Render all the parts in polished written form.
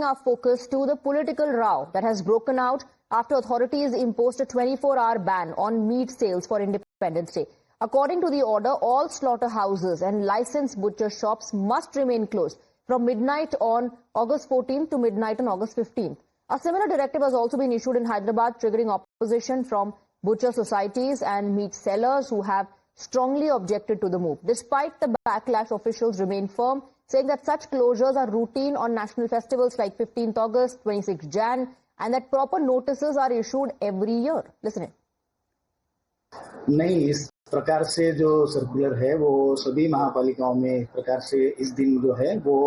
turning our focus to the political row that has broken out after authorities imposed a 24-hour ban on meat sales for Independence Day. According to the order, all slaughterhouses and licensed butcher shops must remain closed from midnight on August 14th to midnight on August 15th. A similar directive has also been issued in Hyderabad, triggering opposition from butcher societies and meat sellers who have strongly objected to the move. Despite the backlash, officials remain firm, saying that such closures are routine on national festivals like 15th August, 26th Jan, and that proper notices are issued every year. Listen in. नहीं, इस प्रकार से जो circular है वो सभी महापालिकाओं में इस प्रकार से इस दिन जो है वो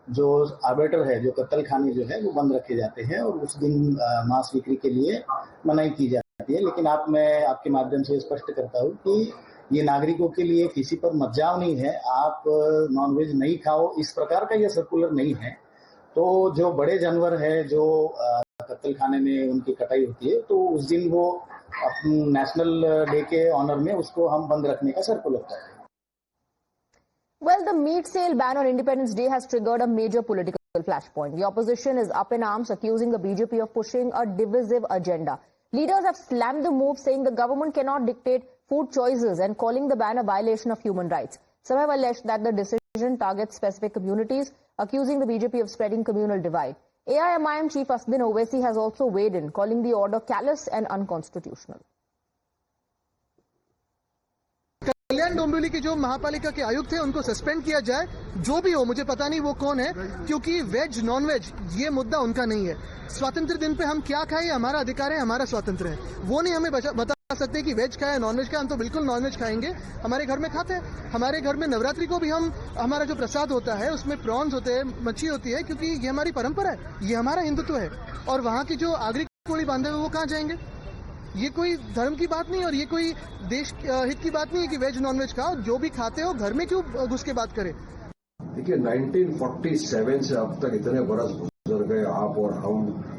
जो आर्बिटर है, जो कत्ल खाने जो है वो बंद रखे जाते हैं और उस दिन मांस बिक्री के लिए मनाही की जाती है। लेकिन मैं आपके माध्यम से स्पष्ट करता हूँ कि ये नागरिकों के लिए किसी पर मज्जाव नहीं है। आप नॉनवेज नहीं खाओ, इस प्रकार का ये सर्कुलर नहीं है। तो जो बड़े जानवर है जो कत्ल खाने में उनकी कटाई होती है, तो उस दिन वो नेशनल डे के ऑनर में उसको हम बंद रखने का सर्कुलर है। Well, the meat sale ban on Independence Day has triggered a major political flashpoint. The opposition is up in arms, accusing the BJP of pushing a divisive agenda. Leaders have slammed the move, saying the government cannot dictate food choices and calling the ban a violation of human rights. Some have alleged that the decision targets specific communities, accusing the BJP of spreading communal divide. AIMIM Chief Asdin Owaisi has also weighed in, calling the order callous and unconstitutional. Kalyan Dombivli के जो महापालिका के आयुक्त हैं उनको suspend किया जाए, जो भी हो, मुझे पता नहीं वो कौन है, क्योंकि वेज नॉन वेज ये मुद्दा उनका नहीं है। स्वातंत्र्य दिन पे हम क्या खाएं, हमारा अधिकार है, हमारा स्वातंत्र्य है। वो नहीं हमें बता सकते कि वेज खाए नॉन वेज खाए। हम तो बिल्कुल नॉन वेज खाएंगे, हमारे घर में खाते हैं। हमारे घर में नवरात्रि को भी हमारा जो प्रसाद होता है उसमें प्रॉन्स होते हैं, मच्छी होती है, क्योंकि ये हमारी परंपरा है, ये हमारा हिंदुत्व है। और वहाँ की जो आगरी कोड़ी बांधे हुए वो कहाँ जाएंगे? ये कोई धर्म की बात नहीं और ये कोई देश हित की बात नहीं है कि वेज नॉन वेज खाओ। जो भी खाते हो घर में क्यों घुस के बात करें? देखिए, 1947 से अब तक इतने बरस गुजर गए, आप और हम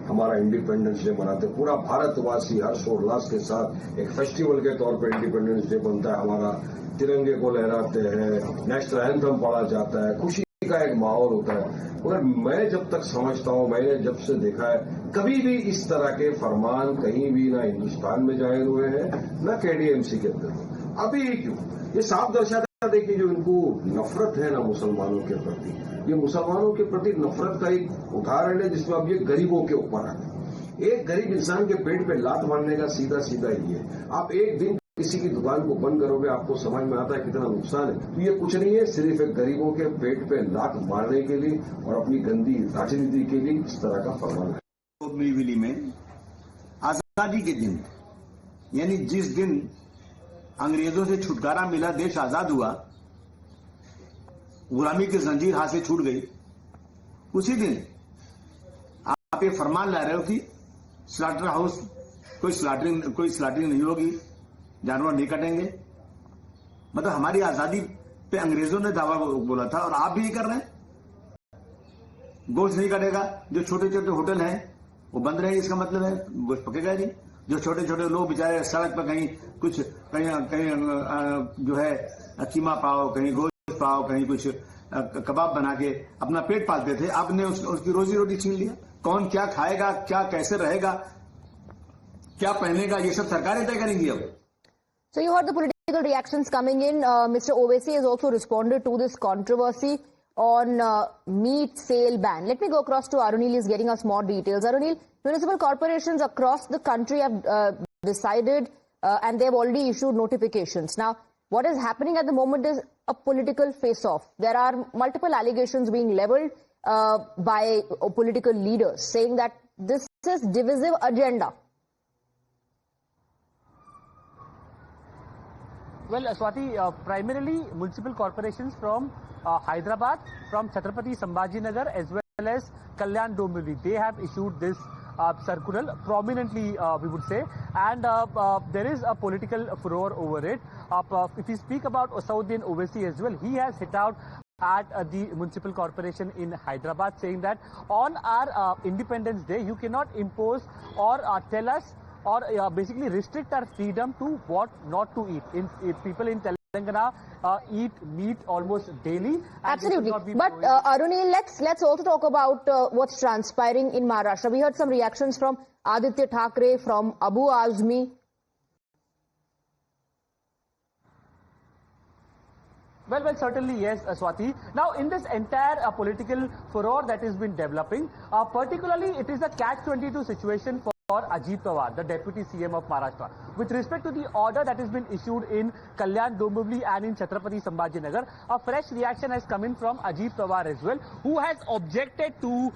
हमारा इंडिपेंडेंस डे मनाते, पूरा भारतवासी हर्षोल्लास के साथ एक फेस्टिवल के तौर पर इंडिपेंडेंस डे बनता है। हमारा तिरंगे को लहराते हैं, नेशनल एंथम पढ़ा जाता है, खुशी का एक माहौल होता है। मगर मैं जब तक समझता हूं, मैंने जब से देखा है, कभी भी इस तरह के फरमान कहीं भी ना हिंदुस्तान में जाहिर हुए हैं, न केडीएमसी के अंदर। अभी क्यों? ये साफ दर्शाता है। देखिए, जो इनको नफरत है ना मुसलमानों के प्रति, ये मुसलमानों के प्रति नफरत का एक उदाहरण है, जिसमें अब ये गरीबों के ऊपर है। एक गरीब इंसान के पेट पे लात मारने का सीधा सीधा ही है। आप एक दिन किसी की दुकान को बंद करोगे, आपको समझ में आता है कितना नुकसान है। तो ये कुछ नहीं है, सिर्फ एक गरीबों के पेट पे लात मारने के लिए और अपनी गंदी राजनीति के लिए इस तरह का फरमान है। डोंबिवली में आजादी के दिन, यानी जिस दिन अंग्रेजों से छुटकारा मिला, देश आजाद हुआ, गुलामी की जंजीर हाथ से छूट गई, उसी दिन आप ये फरमान ला रहे हो कि स्लॉटर हाउस कोई स्लॉटरिंग नहीं होगी, जानवर नहीं कटेंगे। मतलब हमारी आजादी पे अंग्रेजों ने दावा बोला था और आप भी ये कर रहे हैं। गोश्त नहीं कटेगा, जो छोटे छोटे होटल हैं वो बंद रहेंगे, इसका मतलब है गोश्त पकेगा नहीं। जो छोटे छोटे लोग बेचारे सड़क पर कहीं जो है कीमा पाओ, कहीं गोश्त पाओ, कहीं कुछ कबाब बना के अपना पेट पालते थे, आपने उसकी रोजी रोटी छीन लिया। कौन क्या खाएगा, क्या कैसे रहेगा, क्या पहनेगा, ये सब सरकारें तय करेंगी अब। So you heard the political reactions coming in. Mr. Owaisi has also responded to this controversy on meat sale ban. Let me go across to Arunil. He's getting us more details. Arunil, municipal corporations across the country have decided and they've already issued notifications. Now, what is happening at the moment is a political face-off. There are multiple allegations being leveled by political leaders saying that this is divisive agenda. Well, Swati, primarily municipal corporations from Hyderabad, from Chhatrapati Sambhajinagar as well as Kalyan Dombivli, they have issued this circular prominently, we would say, and there is a political furor over it. If we speak about Asauddin Owaisi as well, he has hit out at the municipal corporation in Hyderabad, saying that on our Independence Day, you cannot impose or tell us or basically restrict our freedom to what not to eat. People in Telangana eat meat almost daily. And Absolutely. this will not be But Arunil, let's also talk about what's transpiring in Maharashtra. We heard some reactions from Aditya Thackeray, from Abu Azmi. Well, certainly yes, Swati. Now, in this entire political furor that has been developing, particularly it is a catch-22 situation for Ajit Pawar, the Deputy CM of Maharashtra. With respect to the order that has been issued in Kalyan Dombivli and in Chhatrapati Sambhajinagar, a fresh reaction has come in from Ajit Pawar as well, who has objected to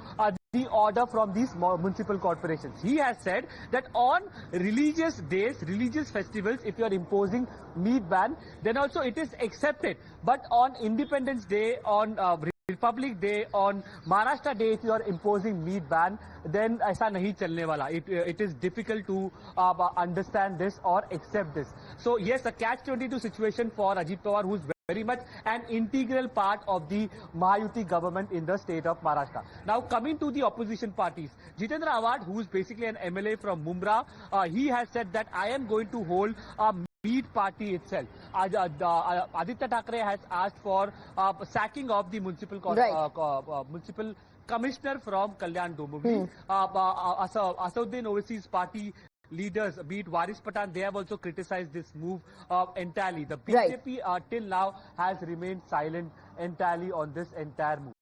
the order from these municipal corporations. He has said that on religious days, religious festivals, if you are imposing meat ban, then also it is accepted. But on Independence Day, on Republic Day, on Maharashtra Day, if you are imposing meat ban, then aisa nahi chalne wala. It is difficult to understand this or accept this. So yes, a catch-22 situation for Ajit Pawar, who is very much an integral part of the Mahayuti government in the state of Maharashtra. Now coming to the opposition parties, Jitendra Awad, who is basically an MLA from Mumra, he has said that I am going to hold a meat party itself. Aditya Thackeray has asked for sacking of the municipal municipal commissioner from Kalyan Dombivli. Asauddin Owaisi's party leaders, be it Waris Patan, they have also criticized this move entirely. The BJP till now has remained silent entirely on this entire move.